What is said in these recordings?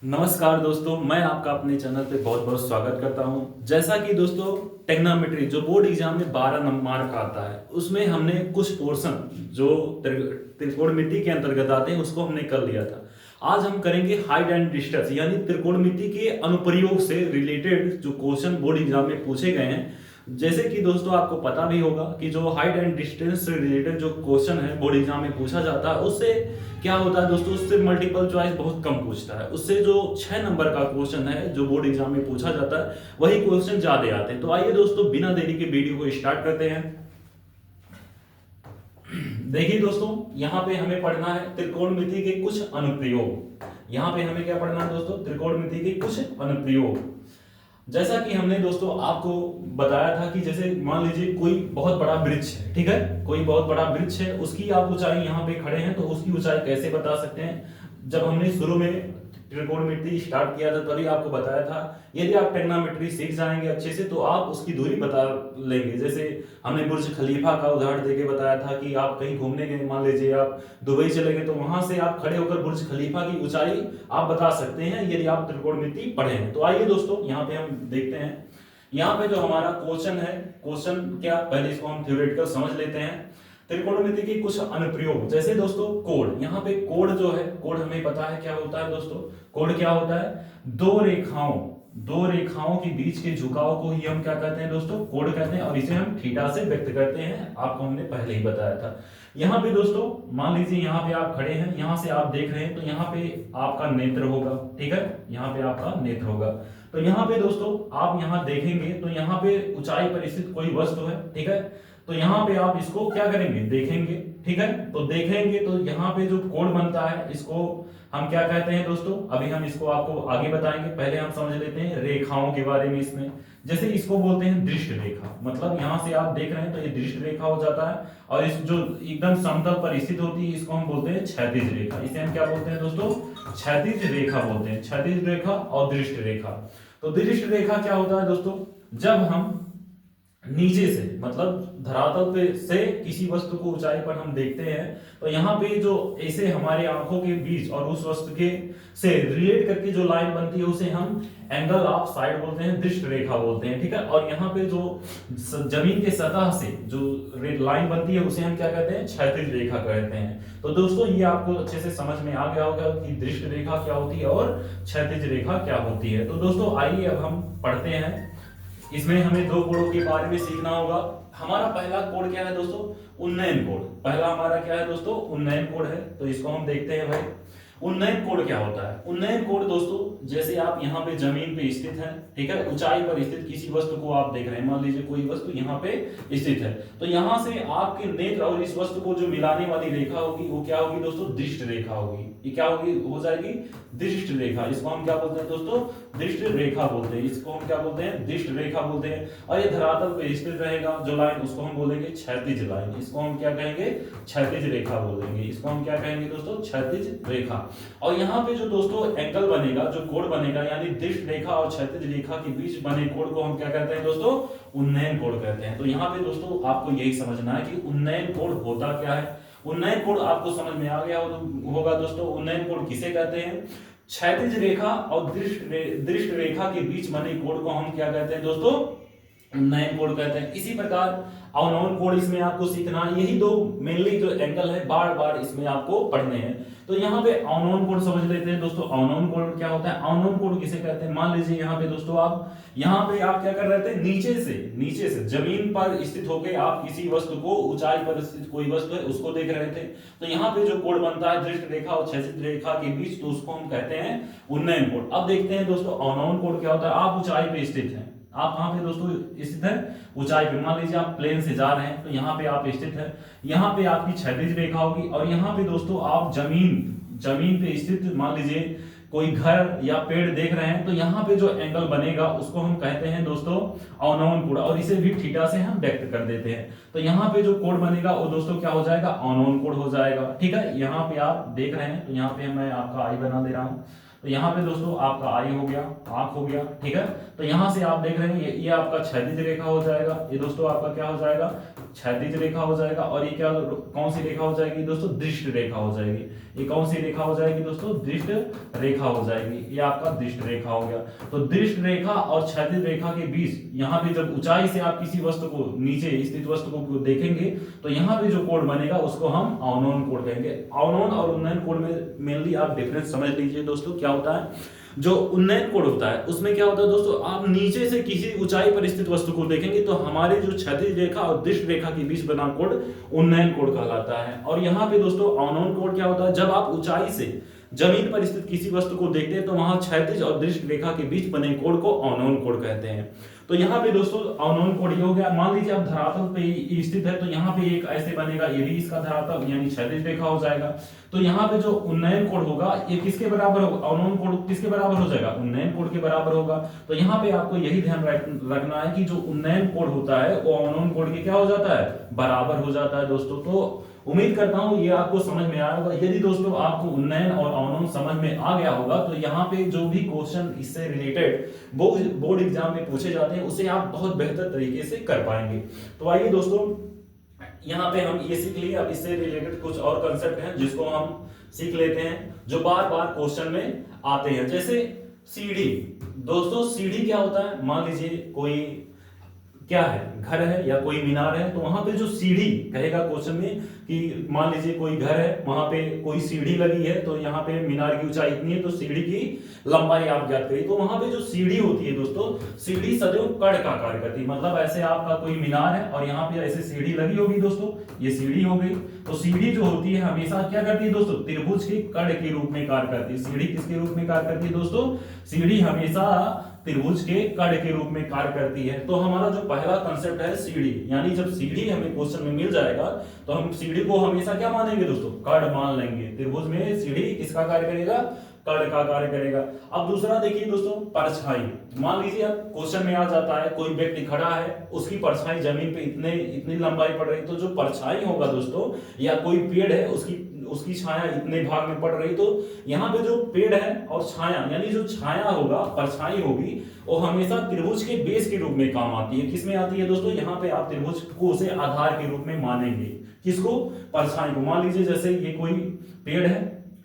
नमस्कार दोस्तों, मैं आपका अपने चैनल पे बहुत बहुत स्वागत करता हूं। जैसा कि दोस्तों टेक्नोमेट्री जो बोर्ड एग्जाम में 12 नंबर का आता है, उसमें हमने कुछ पोर्शन जो त्रिकोणमिति के अंतर्गत आते हैं उसको हमने कर लिया था। आज हम करेंगे हाइट एंड डिस्टेंस यानी त्रिकोणमिति के अनुप्रयोग से रिलेटेड जो क्वेश्चन बोर्ड एग्जाम में पूछे गए हैं। जैसे कि दोस्तों आपको पता भी होगा कि जो हाइट एंड डिस्टेंस से रिलेटेड जो क्वेश्चन है बोर्ड एग्जाम में पूछा जाता है, उससे क्या होता है दोस्तों, उससे मल्टीपल चॉइस बहुत कम पूछता है। उससे जो 6 नंबर का क्वेश्चन है जो बोर्ड एग्जाम में पूछा जाता है वही क्वेश्चन ज्यादा आते हैं। तो आइए दोस्तों बिना देरी के वीडियो को स्टार्ट करते हैं। देखिए दोस्तों, यहाँ पे हमें पढ़ना है त्रिकोणमिति के कुछ अनुप्रयोग। यहाँ पे हमें क्या पढ़ना है दोस्तों, त्रिकोणमिति के कुछ अनुप्रयोग। जैसा कि हमने दोस्तों आपको बताया था कि जैसे मान लीजिए कोई बहुत बड़ा वृक्ष है, ठीक है, कोई बहुत बड़ा वृक्ष है, उसकी आप ऊंचाई यहाँ पे खड़े हैं तो उसकी ऊंचाई कैसे बता सकते हैं। जब हमने शुरू में त्रिकोणमिति स्टार्ट किया था तभी आपको बताया था, यदि आप ट्रिग्नोमेट्री सीख जाएंगे अच्छे से तो आप उसकी दूरी बता लेंगे। जैसे हमने बुर्ज खलीफा का उदाहरण देके बताया था कि आप कहीं घूमने गए, मान लीजिए आप दुबई चले गए, तो वहां से आप खड़े होकर बुर्ज खलीफा की ऊंचाई आप बता सकते हैं यदि आप त्रिकोणमिति पढ़े हैं। तो आइए दोस्तों यहाँ पे हम देखते हैं। यहाँ पे जो हमारा क्वेश्चन है, क्वेश्चन क्या, पहले इसको हम थ्योरेटिकल समझ लेते हैं। त्रिकोणमिति के कुछ अनुप्रयोग, जैसे दोस्तों कोण। यहाँ पे कोण जो है, कोण हमें पता है क्या होता है दोस्तों। कोण क्या होता है, दो रेखाओं के बीच के झुकाव को ही हम क्या कहते हैं दोस्तों, कोण कहते हैं, और इसे हम थीटा से व्यक्त करते हैं। आपको हमने पहले ही बताया था। यहाँ पे दोस्तों मान लीजिए यहाँ पे आप खड़े हैं, यहाँ से आप देख रहे हैं, तो यहाँ पे आपका नेत्र होगा, ठीक है, यहाँ पे आपका नेत्र होगा। तो यहाँ पे दोस्तों आप यहाँ देखेंगे तो यहाँ पे ऊंचाई पर स्थित कोई वस्तु है, ठीक है, तो यहाँ पे आप इसको क्या करेंगे, देखेंगे, ठीक है। तो देखेंगे तो यहाँ पे जो कोण बनता है इसको हम क्या कहते हैं दोस्तों, अभी हम इसको आपको आगे बताएंगे। पहले हम समझ लेते हैं रेखाओं के बारे में। इसमें जैसे इसको बोलते हैं दृष्ट रेखा, मतलब यहाँ से आप देख रहे हैं तो ये दृष्ट रेखा हो जाता है, और इस जो एकदम समतल पर स्थित होती है इसको हम बोलते हैं क्षैतिज रेखा। इसे हम क्या बोलते हैं दोस्तों, क्षैतिज रेखा बोलते हैं। क्षैतिज रेखा और दृष्ट रेखा। तो दृष्ट रेखा क्या होता है दोस्तों, जब हम नीचे से मतलब धरातल पे से किसी वस्तु को ऊंचाई पर हम देखते हैं तो यहाँ पे जो ऐसे हमारे आंखों के बीच और उस वस्तु के से रिलेट करके जो लाइन बनती है उसे हम एंगल ऑफ साइड बोलते हैं, दृष्ट रेखा बोलते हैं, ठीक है। और यहाँ पे जो जमीन के सतह से जो लाइन बनती है उसे हम क्या कहते हैं, क्षैतिज रेखा कहते हैं। तो दोस्तों ये आपको अच्छे से समझ में आ गया होगा कि दृष्ट रेखा क्या होती है और क्षैतिज रेखा क्या होती है। तो दोस्तों आइए अब हम पढ़ते हैं। इसमें हमें दो कोणों के बारे में सीखना होगा। हमारा पहला कोण क्या है दोस्तों, उन्नयन कोण। पहला हमारा क्या है दोस्तों, उन्नयन कोण है। तो इसको हम देखते हैं भाई, उन्नयन कोण क्या होता है। उन्नयन कोण दोस्तों, जैसे आप यहाँ पे जमीन पे स्थित हैं, ठीक है, ऊंचाई पर स्थित किसी वस्तु को आप देख रहे हैं, मान लीजिए कोई वस्तु यहाँ पे स्थित है, तो यहाँ से आपके नेत्र और इस वस्तु को जो मिलाने वाली रेखा होगी वो क्या होगी दोस्तों, दृष्ट रेखा होगी। ये क्या होगी, हो जाएगी दृष्ट रेखा। इसको हम क्या बोलते हैं दोस्तों, दृष्ट रेखा बोलते हैं। इसको हम क्या बोलते हैं, दृष्ट रेखा बोलते हैं। और ये धरातल पे स्थित रहेगा जो लाइन, उसको हम बोलेंगे क्षैतिज लाइन। इसको हम क्या कहेंगे, क्षैतिज रेखा बोलेंगे। इसको हम क्या कहेंगे दोस्तों, क्षैतिज रेखा। और यहाँ पे जो दोस्तों एंगल बनेगा, जो कोण बनेगा, यानी दृष्ट रेखा और क्षैतिज रेखा के बीच बने कोण को हम क्या कहते हैं दोस्तों, उन्नयन कोण कहते हैं। तो यहाँ पे दोस्तों आपको यही समझना है कि उन्नयन कोण होता क्या है। उन्नयन कोण आपको समझ में आ गया होगा दोस्तों। उन्नयन कोण किसे कहते हैं, क्षैतिज रेखा और दृष्ट रेखा के बीच बने कोण को हम क्या कहते हैं दोस्तों, उन्नयन कोण कहते हैं। इसी प्रकार अवनयन कोण इसमें आपको सीखना है। यही दो मेनली जो एंगल है बार बार इसमें आपको पढ़ने हैं। तो यहाँ पे अवनयन कोण समझ लेते हैं दोस्तों। अवनयन कोण क्या होता है, अवनयन कोण किसे कहते हैं, मान लीजिए यहाँ पे दोस्तों आप क्या कर रहे थे, नीचे से जमीन पर स्थित होकर आप किसी वस्तु को, ऊंचाई पर स्थित कोई वस्तु है उसको देख रहे थे, तो यहाँ पे जो कोण बनता है दृष्ट रेखा और क्षैतिज रेखा के बीच, तो उसको हम कहते हैं उन्नयन कोण। अब देखते हैं दोस्तों अवनयन कोण क्या होता है। आप ऊंचाई पे स्थित हैं, आप कहां पे दोस्तों स्थित है, ऊंचाई पे। मान लीजिए आप प्लेन से जा रहे हैं तो यहाँ पे आप स्थित है, यहाँ पे आपकी क्षैतिज रेखा होगी, और यहाँ पे दोस्तों आप जमीन पे स्थित, मान लीजिए कोई घर या पेड़ देख रहे हैं, तो यहाँ पे जो एंगल बनेगा उसको हम कहते हैं दोस्तों अवनयन कोण, और इसे भी थीटा से हम व्यक्त कर देते हैं। तो यहाँ पे जो कोण बनेगा वो दोस्तों क्या हो जाएगा, अवनयन कोण हो जाएगा, ठीक है। यहाँ पे आप देख रहे हैं तो यहाँ पे मैं आपका आई बना दे रहा हूँ। तो यहाँ पे दोस्तों आपका आई हो गया, आंख हो गया, ठीक है। तो यहाँ से आप देख रहे हैं ये आपका क्षैतिज रेखा हो जाएगा, ये दोस्तों आपका क्या हो जाएगा, क्षैतिज रेखा हो जाएगा। और ये क्या, कौन सी रेखा हो जाएगी दोस्तों, दृष्ट रेखा हो जाएगी। ये कौन सी रेखा हो जाएगी दोस्तों? दृष्ट रेखा हो जाएगी। ये आपका दृष्ट रेखा हो गया। तो दृष्ट रेखा और क्षैतिज रेखा के बीच यहाँ पे जब ऊंचाई से आप किसी वस्तु को, नीचे स्थित वस्तु को देखेंगे तो यहाँ पे जो कोण बनेगा उसको हम अवनयन कोण कहेंगे। अवनयन और उन्नयन कोण में मेनली आप डिफरेंस समझ लीजिए दोस्तों। क्या होता है? जो उन्नयन कोण होता है उसमें क्या होता है दोस्तों, आप नीचे से किसी ऊंचाई पर स्थित वस्तु को देखेंगे तो हमारे जो क्षैतिज रेखा और दृष्ट रेखा के बीच बना कोण उन्नयन कोण कहलाता है। और यहाँ पे दोस्तों अवनयन कोण क्या होता है? जब आप ऊंचाई से जमीन पर स्थित किसी वस्तु को देखते हैं तो वहां क्षैतिज और दृष्ट रेखा के बीच बने कोण को अवनयन कोण कहते हैं। तो यहाँ पे दोस्तों अवनयन कोण ये हो गया। मान लीजिए आप धरातल पे स्थित है तो यहाँ पे एक ऐसे बनेगा, ये भी इसका धरातल यानी क्षैतिज रेखा हो जाएगा। तो यहाँ पे जो उन्नयन कोण होगा ये किसके बराबर होगा? अवनयन कोण किसके बराबर हो जाएगा? उन्नयन कोण के बराबर होगा। तो यहाँ पे आपको यही ध्यान रखना है कि जो उन्नयन कोण होता है वो अवनयन कोण के क्या हो जाता है? बराबर हो जाता है दोस्तों। तो उम्मीद करता हूं ये आपको समझ में आया होगा। यदि दोस्तों आपको उन्नयन और अवनयन समझ में आ गया होगा तो यहाँ पे जो भी क्वेश्चन इससे रिलेटेड बोर्ड एग्जाम में पूछे जाते हैं उसे आप बहुत बेहतर तरीके से कर पाएंगे। तो आइए दोस्तों, यहाँ पे हम ये सीख लिए। अब इससे रिलेटेड कुछ और कंसेप्ट हैं जिसको हम सीख लेते हैं जो बार बार क्वेश्चन में आते हैं। जैसे सीढ़ी। दोस्तों सीढ़ी क्या होता है? मान लीजिए कोई क्या है, घर है या कोई मीनार है, तो वहां पे जो सीढ़ी कहेगा क्वेश्चन में कि मान लीजिए कोई घर है, वहां पे कोई सीढ़ी लगी है, तो यहाँ पे मीनार की ऊंचाई इतनी है तो सीढ़ी की लंबाई आप ज्ञात करिए। तो वहां पे जो सीढ़ी होती है दोस्तों, सीढ़ी सदैव कड़ का कार्य करती है। मतलब ऐसे आपका कोई मीनार है और यहाँ पे ऐसे सीढ़ी लगी होगी दोस्तों, ये सीढ़ी हो गई। तो सीढ़ी जो होती है हमेशा क्या करती है दोस्तों? त्रिभुज के कड़ के रूप में कार्य करती है। सीढ़ी किसके रूप में कार्य करती है दोस्तों? सीढ़ी हमेशा त्रिभुज के कड़ के रूप में कार्य करती है। तो हमारा जो पहला कंसेप्ट है सीढ़ी, यानी जब सीढ़ी हमें क्वेश्चन में मिल जाएगा तो हम सीढ़ी को हमेशा क्या मानेंगे दोस्तों? कड़ मान लेंगे। त्रिभुज में सीढ़ी किसका कार्य करेगा? कड़ का कार्य करेगा। अब दूसरा देखिए दोस्तों, परछाई। मान लीजिए अब क्वेश्चन में आ जाता है कोई व्यक्ति खड़ा है, उसकी परछाई जमीन पे इतनी लंबाई पड़ रही, तो जो परछाई होगा दोस्तों, या कोई पेड़ है उसकी छाया इतने भाग में पड़ रही, तो यहाँ पे जो पेड़ है और छाया, यानी जो छाया होगा, परछाई होगी, वो हमेशा त्रिभुज के बेस के रूप में काम आती है। किसमें आती है दोस्तों? यहाँ पे आप त्रिभुज को उसे आधार के रूप में मानेंगे। किसको? परछाई को। मान लीजिए जैसे ये कोई पेड़ है,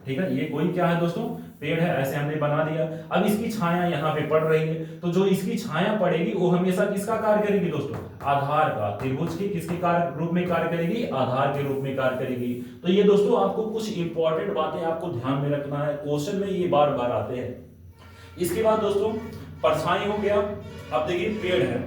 ठीक है, ये कोई क्या है दोस्तों? पेड़ है, ऐसे हमने बना दिया। अब इसकी छाया यहाँ पे पड़ रही है, तो जो इसकी छाया पड़ेगी वो हमेशा किसका कार्य करेगी दोस्तों? आधार का। त्रिभुज के किसके कार्य रूप में कार्य करेगी? आधार के रूप में कार्य करेगी। तो ये दोस्तों आपको कुछ इंपॉर्टेंट बातें आपको ध्यान में रखना है, क्वेश्चन में ये बार बार आते हैं। इसके बाद दोस्तों परछाई हो गया। अब देखिए पेड़ है,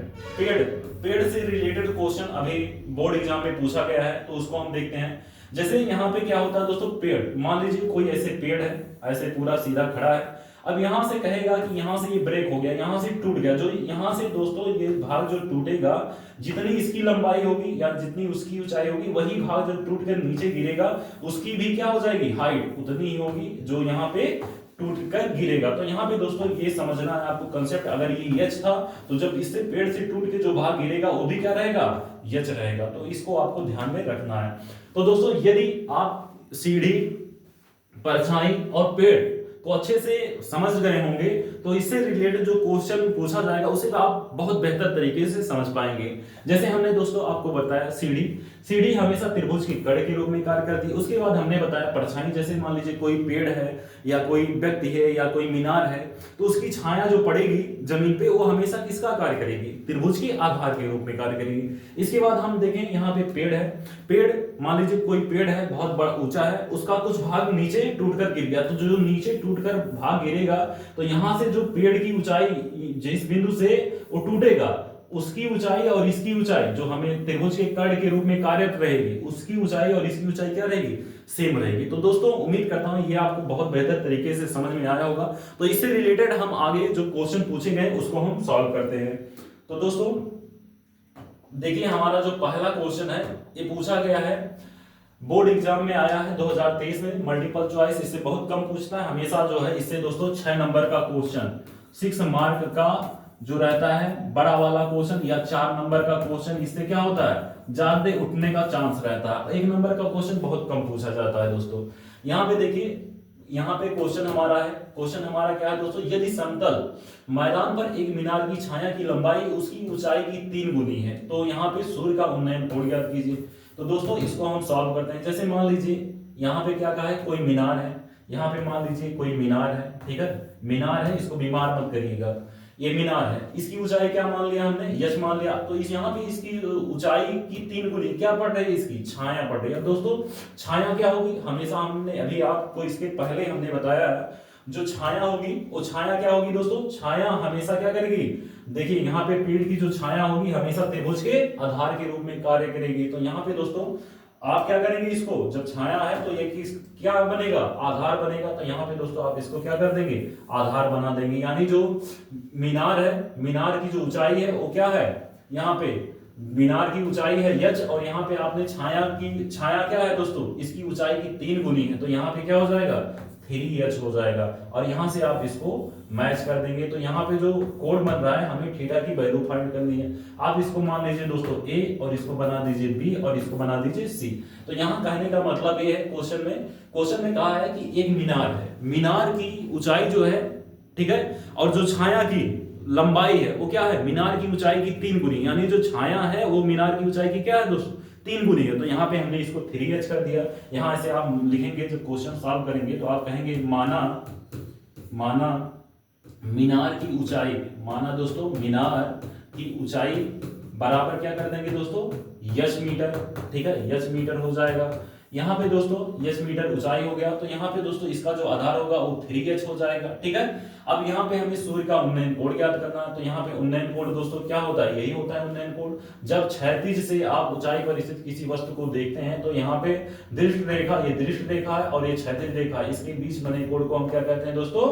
पेड़ से रिलेटेड क्वेश्चन अभी बोर्ड एग्जाम में पूछा गया है, तो उसको हम देखते हैं। जैसे यहाँ पे क्या होता है दोस्तों, पेड़, मान लीजिए कोई ऐसे पेड़ है, ऐसे पूरा सीधा खड़ा है। अब यहां से कहेगा कि यहां से ये ब्रेक हो गया, यहां से टूट गया। जो यहां से दोस्तों ये भाग जो टूटेगा, जितनी इसकी लंबाई होगी या जितनी उसकी ऊंचाई होगी, वही भाग जो टूट कर नीचे गिरेगा उसकी भी क्या हो जाएगी? हाइट उतनी ही होगी जो यहाँ पे टूट कर गिरेगा। तो यहाँ पे दोस्तों ये समझना है आपको कंसेप्ट। अगर ये यच था तो जब इससे पेड़ से टूट के जो भाग गिरेगा वो भी क्या रहेगा? यच रहेगा। तो इसको आपको ध्यान में रखना है। तो दोस्तों यदि आप सीढ़ी, परछाई और पेड़ को अच्छे से समझ गए होंगे तो इससे रिलेटेड जो क्वेश्चन पूछा जाएगा उसे आप बहुत बेहतर तरीके से समझ पाएंगे। जैसे हमने दोस्तों आपको बताया सीढ़ी हमेशा त्रिभुज के कड़ के रूप में कार्य करती है। उसके बाद हमने बताया परछाई। जैसे मान लीजिए कोई पेड़ है या कोई व्यक्ति है या कोई मीनार है, तो उसकी छाया जो पड़ेगी जमीन पे वो हमेशा किसका कार्य करेगी? त्रिभुज के आधार के रूप में कार्य करेगी। इसके बाद हम देखें यहाँ पे पेड़ है, पेड़ मान लीजिए कोई पेड़ है, बहुत बड़ा ऊंचा है, उसका कुछ भाग नीचे टूटकर गिर गया, तो जो नीचे टूटकर भाग गिरेगा तो यहाँ से जो पेड़ की ऊंचाई जिस बिंदु से वो टूटेगा उसकी ऊंचाई और इसकी ऊंचाई जो हमें त्रिभुज के कड़ के रूप में कार्यरत रहेगी, उसकी ऊंचाई और इसकी ऊंचाई क्या रहेगी? सेम रहेगी। तो दोस्तों उम्मीद करता हूं ये आपको बहुत बेहतर तरीके से समझ में आया होगा। तो इससे रिलेटेड हम आगे जो क्वेश्चन पूछे गए उसको हम सॉल्व करते हैं। तो दोस्तों देखिए हमारा जो पहला क्वेश्चन है ये पूछा गया है, बोर्ड एग्जाम में आया है 2023 में, मल्टीपल चॉइस, इससे बहुत कम पूछता है हमेशा। जो है इससे दोस्तों 6 नंबर का क्वेश्चन, 6 मार्क का जो रहता है बड़ा वाला क्वेश्चन, या 4 नंबर का क्वेश्चन, इससे क्या होता है? ज्यादा उठने का चांस रहता है। 1 नंबर का क्वेश्चन बहुत कम पूछा जाता है दोस्तों। यहाँ पे देखिए, यहाँ पे क्वेश्चन हमारा है, क्वेश्चन हमारा क्या है दोस्तों? यदि समतल मैदान पर एक मीनार की छाया की लंबाई उसकी ऊंचाई की 3 गुनी है, तो यहाँ पे सूर्य का उन्नयन कोण ज्ञात कीजिए। तो दोस्तों इसको हम सॉल्व करते हैं। जैसे मान लीजिए यहाँ पे क्या कहा है, कोई मीनार है, यहाँ पे मान लीजिए कोई मीनार है, ठीक है, मीनार है, इसको बीमार मत करिएगा, ये मीनार है, इसकी ऊंचाई क्या मान लिया हमने, यश मान लिया, तो इस यहाँ पे इसकी ऊंचाई की 3 गुनी क्या पड़ रही है, इसकी छाया पड़ रही है। दोस्तों छाया क्या होगी, हमेशा हमने अभी आपको इसके पहले हमने बताया जो छाया होगी वो छाया क्या होगी दोस्तों, छाया हमेशा क्या करेगी, देखिए यहाँ पे पेड़ की जो छाया होगी हमेशा त्रिभुज के आधार के रूप में कार्य करेगी। तो यहाँ पे दोस्तों आप क्या करेंगे, इसको जब छाया है तो ये क्या बनेगा, आधार बनेगा, तो यहाँ पे दोस्तों आप इसको क्या कर देंगे, आधार बना देंगे। यानी जो मीनार है, मीनार की जो ऊंचाई है वो क्या है, यहाँ पे मीनार की ऊंचाई है यच, और यहाँ पे आपने छाया क्या है दोस्तों, इसकी ऊंचाई की 3 गुनी है, तो यहाँ पे क्या हो जाएगा, 3h हो जाएगा, और यहां से आप इसको मैच कर देंगे। तो यहाँ पे जो कोड बन रहा है हमें थीटा की वैल्यू फाइंड करनी है। आप इसको मान लीजिए दोस्तों a, और इसको बना दीजिए b, और इसको बना दीजिए c। तो यहाँ कहने का मतलब ये है, क्वेश्चन में कहा है कि एक मीनार है, मीनार की ऊंचाई जो है, ठीक है, और जो छाया की लंबाई है वो क्या है, मीनार की ऊंचाई की 3 गुनी, यानी जो छाया है वो मीनार की ऊंचाई की क्या है दोस्तों, 3 गुनी है। तो यहाँ पे हमने इसको 3h कर दिया। यहाँ से आप लिखेंगे, जब क्वेश्चन सॉल्व करेंगे तो आप कहेंगे माना मीनार की ऊंचाई, माना दोस्तों मीनार की ऊंचाई बराबर क्या कर देंगे दोस्तों, यश मीटर, ठीक है, यश मीटर हो जाएगा। यहाँ पे दोस्तों यश मीटर ऊंचाई हो गया, तो यहाँ पे दोस्तों इसका जो आधार होगा वो 3h हो जाएगा, ठीक है। अब यहाँ पे हमें सूर्य का उन्नयन कोण ज्ञात करना है। तो यहाँ पे उन्नयन कोण दोस्तों क्या होता है, यही होता है उन्नयन कोण। जब क्षैतिज से आप ऊंचाई पर स्थित किसी वस्तु को देखते हैं तो यहाँ पे दृष्ट रेखा, ये दृष्ट रेखा है और ये क्षैतिज रेखा, इसके बीच बने कोण को हम क्या कहते हैं दोस्तों,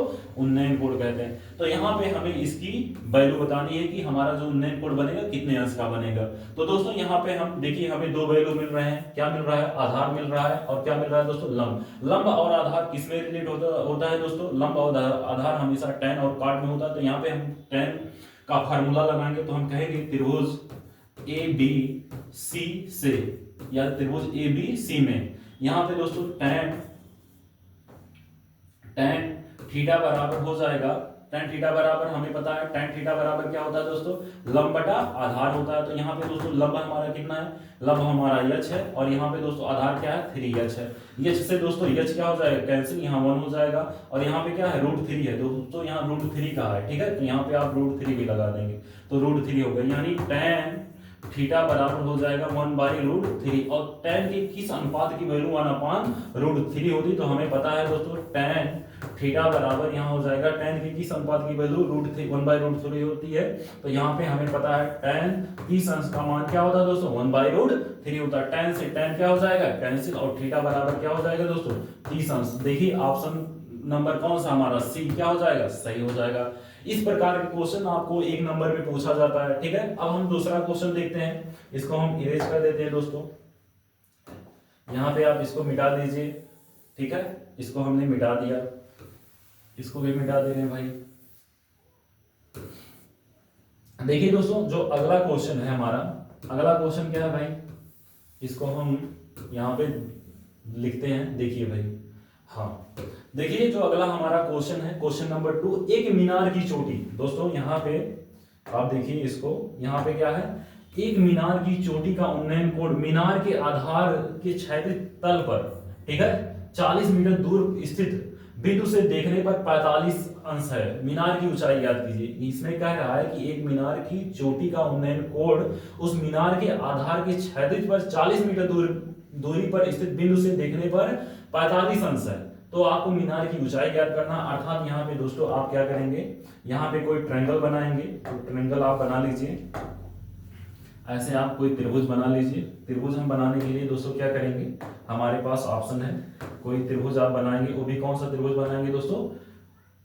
उन्नयन कोण कहते हैं। तो यहाँ पे हमें इसकी वैल्यू बतानी है कि हमारा जो उन्नयन कोण बनेगा कितने अंश का बनेगा। तो दोस्तों यहाँ पे हम देखिए हमें 2 वैल्यू मिल रहे हैं, क्या मिल रहा है, आधार मिल रहा है, और क्या मिल रहा है दोस्तों, लंब। लंब और आधार किसमें रिलेट होता है दोस्तों, लंब और आधार हमेशा tan और cot में होता है। तो यहाँ पे हम tan का फार्मूला लगाएंगे, तो हम कहेंगे त्रिभुज ABC से, या त्रिभुज ABC में यहाँ पे दोस्तों tan थीटा बराबर हो जाएगा, tan थीटा बराबर हमें पता है, tan थीटा बराबर क्या होता है दोस्तों, लंब बटा आधार होता है। तो यहाँ पे दोस्तों लंब हमारा कितना है, लंब हमारा h है, और यहाँ पे दोस्तों आधार क्या है, 3h है। h से दोस्तों h क्या हो जाएगा, कैंसिल, यहाँ 1 हो जाएगा, और यहाँ पे क्या है, √3 है दोस्तों, यहाँ √3 का है, ठीक है, तो यहाँ पे आप √3 भी लगा देंगे, तो √3 हो गया, यानी tan थीटा बराबर हो जाएगा 1/√3। और tan की किस अनुपात की वैल्यू 1/√3 होती, तो हमें पता है दोस्तों tan थीटा बराबर यहाँ हो जाएगा, tan की किस अनुपात की वैल्यू 1/√3 होती है। तो यहाँ पे हमें पता है tan 30 अंश का मान क्या होता है दोस्तों, 1/√3 होता है। tan से tan क्या हो जाएगा, कैंसिल, और थीटा बराबर क्या हो जाएगा दोस्तों, 30 अंश। देखिए ऑप्शन नंबर कौन सा हमारा, सी क्या हो जाएगा, सही हो जाएगा। इस प्रकार के क्वेश्चन आपको 1 नंबर में पूछा जाता है, ठीक है। अब हम दूसरा क्वेश्चन देखते हैं, इसको हम इरेज कर देते हैं दोस्तों। यहाँ पे आप इसको मिटा दीजिए, ठीक है, इसको हमने मिटा दिया, इसको भी मिटा दे रहे हैं भाई। देखिए दोस्तों जो अगला क्वेश्चन है हमारा, अगला क्वेश्चन क्या है भाई, इसको हम यहाँ पे लिखते हैं, देखिए भाई, हाँ देखिए जो अगला हमारा क्वेश्चन है, क्वेश्चन नंबर 2, एक मीनार की चोटी। दोस्तों यहाँ पे आप देखिए इसको, यहाँ पे क्या है, एक मीनार की चोटी का उन्नयन कोण मीनार के आधार के क्षैतिज तल पर, ठीक है, 40 मीटर दूर स्थित बिंदु से देखने पर 45 अंश है। मीनार की ऊंचाई याद कीजिए। इसमें कह रहा है कि एक मीनार की चोटी का उन्नयन कोण उस मीनार के आधार के क्षैतिज पर 40 मीटर दूरी पर स्थित बिंदु से देखने पर 45 अंश है। तो आपको मीनार की ऊंचाई ज्ञात करना, अर्थात यहाँ पे दोस्तों आप क्या करेंगे, यहाँ पे कोई ट्रायंगल बनाएंगे। तो ट्रायंगल आप बना लीजिए, ऐसे आप कोई त्रिभुज बना लीजिए। त्रिभुज हम बनाने के लिए दोस्तों क्या करेंगे, हमारे पास ऑप्शन है, कोई त्रिभुज आप बनाएंगे, वो भी कौन सा त्रिभुज बनाएंगे दोस्तों,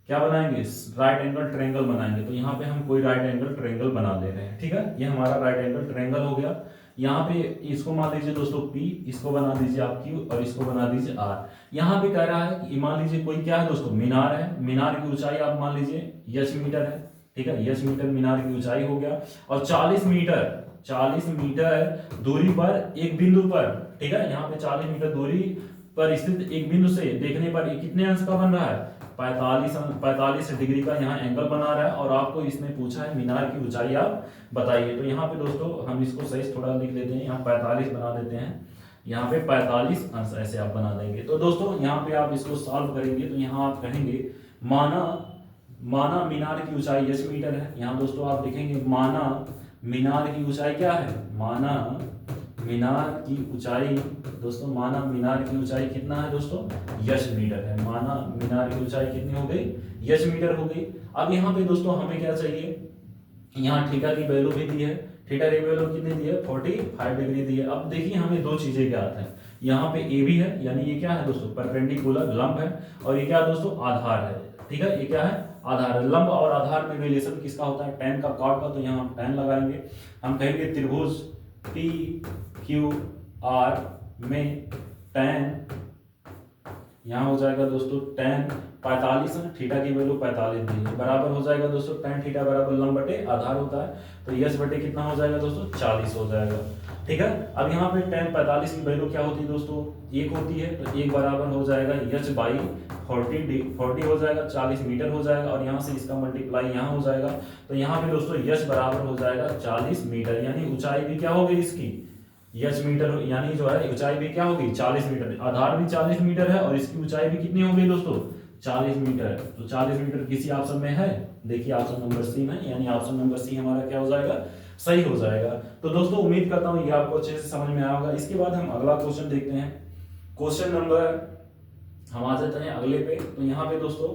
क्या बनाएंगे, राइट एंगल ट्रायंगल बनाएंगे। तो यहाँ पे हम कोई राइट एंगल ट्रायंगल बना दे रहे हैं, ठीक है, ये हमारा राइट एंगल ट्रायंगल हो गया। यहाँ पे इसको मान लीजिए दोस्तों P, इसको बना दीजिए आप Q, और इसको बना दीजिए R। यहाँ पे कह रहा है कि मान लीजिए कोई क्या है दोस्तों, मीनार है, मीनार की ऊंचाई आप मान लीजिए यश मीटर है, ठीक है, यश मीटर मीनार की ऊंचाई हो गया, और 40 मीटर दूरी पर एक बिंदु पर, ठीक है, यहाँ पे 40 मीटर दूरी पर स्थित एक बिंदु से देखने पर कितने अंश का बन रहा है, 45 डिग्री का यहाँ एंगल बना रहा है। और आपको इसने पूछा है मीनार की ऊंचाई आप बताइए। तो यहाँ पे दोस्तों हम इसको सही थोड़ा लिख लेते हैं, यहाँ 45 बना देते हैं, यहाँ पे 45 अंश, ऐसे आप बना देंगे। तो दोस्तों यहाँ पे आप इसको सॉल्व करेंगे तो यहाँ आप कहेंगे माना माना मीनार की ऊंचाई h मीटर है। यहाँ दोस्तों आप लिखेंगे माना मीनार की ऊंचाई क्या है, माना मीनार की ऊंचाई, दोस्तों माना मीनार की ऊंचाई कितना है दोस्तों, h मीटर है। माना मीनार की ऊंचाई कितनी हो गई, h मीटर हो गई। अब यहाँ पे दोस्तों हमें क्या चाहिए, यहाँ थीटा की वैल्यू भी दी है, थीटा की वैल्यू कितनी दी है, 45 डिग्री दी है। अब देखिए हमें दो चीजें ज्ञात है, यहाँ पे ए भी है, यानी ये क्या है दोस्तों, परपेंडिकुलर लंब है, और ये क्या है दोस्तों, आधार है। ठीक है, ये क्या है, आधार है। लंब और आधार में रिलेशन किसका होता है, tan का, cot का, तो यहाँ हम tan लगाएंगे। हम कहेंगे त्रिभुज पी क्यू आर में tan, यहाँ हो जाएगा दोस्तों tan 45 है, थीटा की वैल्यू 45 दी है, बराबर हो जाएगा दोस्तों tan थीटा बराबर लंब बटे आधार होता है, तो यस बटे कितना हो जाएगा दोस्तों, 40 हो जाएगा। ठीक है, अब यहाँ पे tan 45 की वैल्यू क्या होती है दोस्तों, 1 होती है, तो 1 बराबर हो जाएगा h बाई 40 हो जाएगा, 40 मीटर हो जाएगा, और यहाँ से इसका मल्टीप्लाई यहाँ हो जाएगा, तो यहाँ पे दोस्तों h बराबर हो जाएगा 40 मीटर, यानी ऊंचाई भी क्या होगी इसकी, h मीटर, यानी जो है ऊंचाई भी क्या होगी 40 मीटर, आधार भी 40 मीटर है और इसकी ऊंचाई भी कितनी होगी दोस्तों, 40 मीटर। तो 40 मीटर किसी ऑप्शन में है, देखिए ऑप्शन नंबर सी में, यानी ऑप्शन नंबर सी हमारा क्या हो जाएगा, सही हो जाएगा। तो दोस्तों उम्मीद करता हूँ ये आपको अच्छे से समझ में आया होगा। इसके बाद हम अगला क्वेश्चन देखते हैं, क्वेश्चन नंबर, हम आ जाते हैं अगले पे। तो यहाँ पे दोस्तों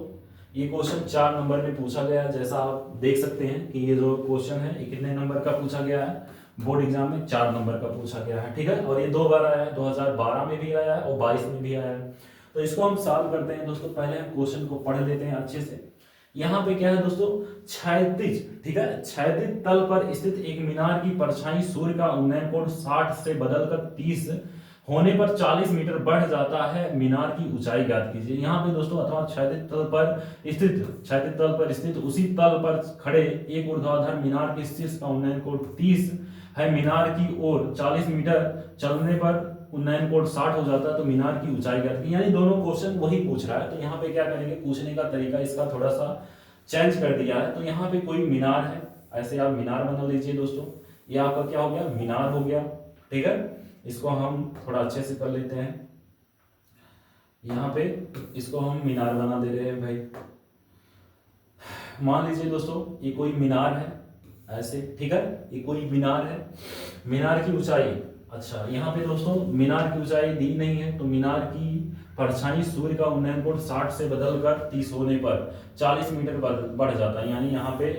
ये क्वेश्चन 4 नंबर में पूछा गया है, जैसा आप देख सकते हैं कि ये जो क्वेश्चन है ये कितने नंबर का पूछा गया है, बोर्ड एग्जाम में 4 नंबर का पूछा गया है। ठीक है, और ये 2 बार आया है, 2012 में भी आया है और 22 में भी आया है। तो इसको हम सॉल्व करते हैं दोस्तों। पहले हम क्वेश्चन को पढ़ लेते हैं अच्छे से। यहाँ पे क्या है दोस्तों, क्षैतिज, ठीक है, क्षैतिज तल पर स्थित एक मीनार की परछाई सूर्य का उन्नयन कोण 60 से बदलकर 30 होने पर 40 मीटर बढ़ जाता है, मीनार की ऊंचाई ज्ञात कीजिए। यहाँ पे दोस्तों अथवा क्षैतिज तल पर स्थित उसी तल पर खड़े एक ऊर्ध्वाधर मीनार के शीर्ष का उन्नयन कोण 30 है, मीनार की ओर 40 मीटर चलने पर उन्नयन कोण 60 हो जाता है, तो मीनार की ऊंचाई ज्ञात कीजिए। यानी दोनों क्वेश्चन वही पूछ रहा है, तो यहाँ पे क्या करेंगे, पूछने का तरीका इसका थोड़ा सा चेंज कर दिया है। तो यहाँ पे कोई मीनार है, ऐसे आप मीनार बना लीजिए दोस्तों, ये आपका क्या हो गया, मीनार हो गया। ठीक है, इसको हम थोड़ा अच्छे से कर लेते हैं, यहाँ पे इसको हम मीनार बना दे रहे हैं भाई। मान लीजिए दोस्तों ये कोई मीनार है ऐसे, ठीक है, ये कोई मीनार है, मीनार की ऊंचाई, अच्छा यहाँ पे दोस्तों मीनार की ऊंचाई दी नहीं है, तो मीनार की परछाई सूर्य का उन्नयन कोण 60 से बदलकर 30 होने पर 40 मीटर बढ़ जाता है, यानी यहाँ पे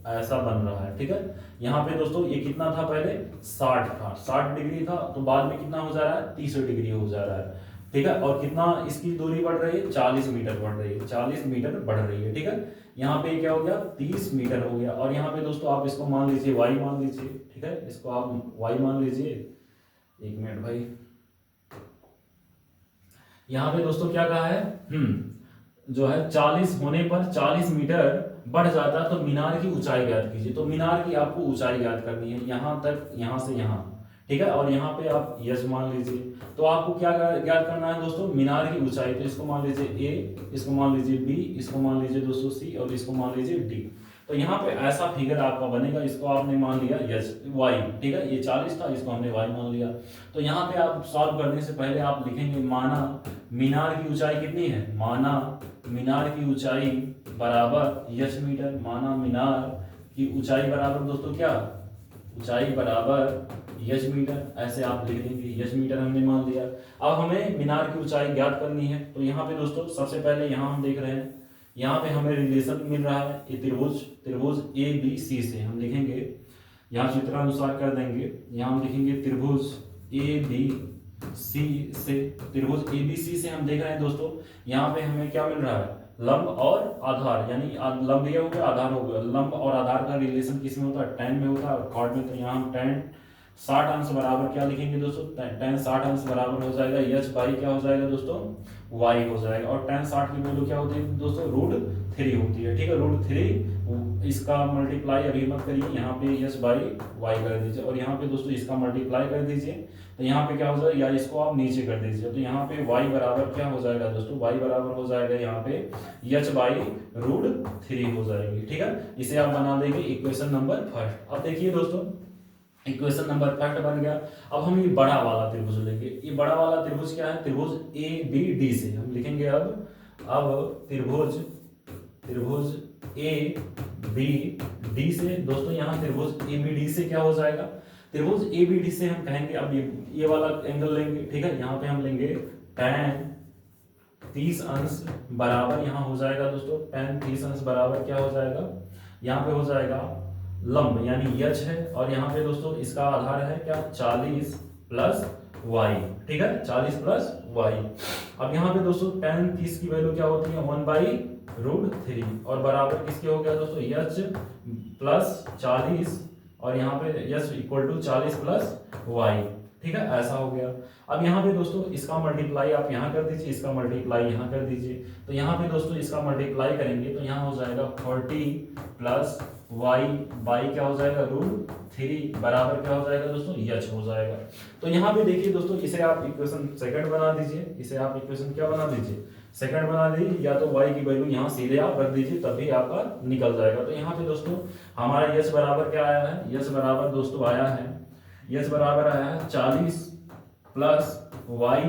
ऐसा बन रहा है। ठीक है, यहाँ पे दोस्तों ये कितना था, पहले 60 था, 60 डिग्री था, तो बाद में कितना हो जा रहा है, 30 डिग्री हो जा रहा है। ठीक है, और कितना इसकी दूरी बढ़ रही है, 40 मीटर बढ़ रही है, 40 मीटर बढ़ रही है। ठीक है, यहाँ पे क्या हो गया, 30 मीटर हो गया, और यहाँ पे दोस्तों आप इसको मान लीजिए y मान लीजिए। ठीक है, इसको आप y मान लीजिए, एक मिनट भाई, यहाँ पे दोस्तों क्या कहा है, जो है 40 होने पर 40 मीटर बढ़ जाता है, तो मीनार की ऊंचाई ज्ञात कीजिए। तो मीनार की आपको ऊंचाई ज्ञात करनी है, यहाँ तक, यहाँ से यहाँ। ठीक है, और यहाँ पे आप यस मान लीजिए। तो आपको क्या ज्ञात करना है दोस्तों, मीनार की ऊंचाई। तो इसको मान लीजिए ए, इसको मान लीजिए बी, इसको मान लीजिए दोस्तों सी, और इसको मान लीजिए डी। तो यहाँ पे ऐसा फिगर आपका बनेगा, इसको आपने मान लिया यस वाई। ठीक है, ये 40 था, इसको हमने वाई मान लिया। तो यहाँ पे आप सॉल्व करने से पहले आप लिखेंगे माना मीनार की ऊंचाई कितनी है, माना मीनार की ऊंचाई बराबर यस मीटर, माना मीनार की ऊंचाई बराबर दोस्तों क्या, ऊंचाई बराबर यस मीटर, ऐसे आप लिख देंगे, यस मीटर हमने मान लिया। अब हमें मीनार की ऊंचाई ज्ञात करनी है, तो यहाँ पे दोस्तों सबसे पहले यहाँ हम देख रहे हैं, यहाँ पे हमें रिलेशन मिल रहा है, ये त्रिभुज ए बी सी से हम लिखेंगे, यहाँ चित्रानुसार कर देंगे, यहाँ हम लिखेंगे त्रिभुज ए बी सी से, त्रिभुज ए बी सी से हम देख रहे हैं दोस्तों, यहाँ पे हमें क्या मिल रहा है, लंब और आधार, यानी लंब ये हो गया, आधार हो गया। लंब और आधार का रिलेशन किस में होता है, tan में होता है, और cot में। तो यहाँ हम tan 60 अंश बराबर क्या लिखेंगे दोस्तों, tan 60 अंश बराबर हो जाएगा h बाई क्या हो जाएगा दोस्तों, y हो जाएगा। और tan 60 की वैल्यू क्या होती है दोस्तों, √3 होती है। ठीक है, √3, इसका मल्टीप्लाई अभी मत करिए, यहाँ पे h बाई y कर दीजिए, और यहाँ पे दोस्तों इसका मल्टीप्लाई कर दीजिए, तो यहाँ पे क्या हो जाएगा, या इसको आप नीचे कर दीजिए, तो यहाँ पे y बराबर क्या हो जाएगा दोस्तों, y बराबर हो जाएगा यहाँ पे h बाई √3 हो जाएगी। ठीक है, इसे आप बना देंगे इक्वेशन नंबर फर्स्ट। अब देखिए दोस्तों, इक्वेशन नंबर फर्स्ट बन गया। अब हम ये बड़ा वाला त्रिभुज लेंगे। ये बड़ा वाला त्रिभुज क्या है? त्रिभुज ए बी डी से हम लिखेंगे। अब त्रिभुज त्रिभुज ए बी डी से दोस्तों, यहाँ त्रिभुज ए बी डी से क्या हो जाएगा? त्रिभुज ए बी डी से हम कहेंगे, अब ये वाला एंगल लेंगे, ठीक है। यहाँ पे हम लेंगे tan 30 अंश बराबर, यहाँ हो जाएगा दोस्तों tan 30 अंश बराबर क्या हो जाएगा? यहाँ पे हो जाएगा लंब यानी यच है, और यहाँ पे दोस्तों इसका आधार है क्या? 40 प्लस वाई, ठीक है, 40 प्लस वाई। अब यहाँ पे दोस्तों tan 30 की वैल्यू क्या होती है? 1/√3, और बराबर किसके हो गया दोस्तों? यच प्लस 40, और यहाँ पे यच इक्वल टू 40 प्लस वाई, ठीक है, ऐसा हो गया। अब यहाँ पे दोस्तों इसका मल्टीप्लाई आप यहाँ कर दीजिए, इसका मल्टीप्लाई यहाँ कर दीजिए। तो यहाँ पे दोस्तों इसका मल्टीप्लाई करेंगे तो यहाँ हो जाएगा 40 प्लस वाई बाई क्या हो जाएगा? √3 बराबर क्या हो जाएगा दोस्तों? यच हो जाएगा। तो यहाँ पे देखिए दोस्तों, इसे आप इक्वेशन सेकंड बना दीजिए, इसे आप इक्वेशन क्या बना दीजिए? सेकंड बना दीजिए, या तो y की वैल्यू यहाँ सीधे आप रख दीजिए, तभी आपका निकल जाएगा। तो यहाँ पे दोस्तों हमारा यच बराबर क्या आया है? यच बराबर दोस्तों आया है, यच बराबर आया है 40 प्लस वाई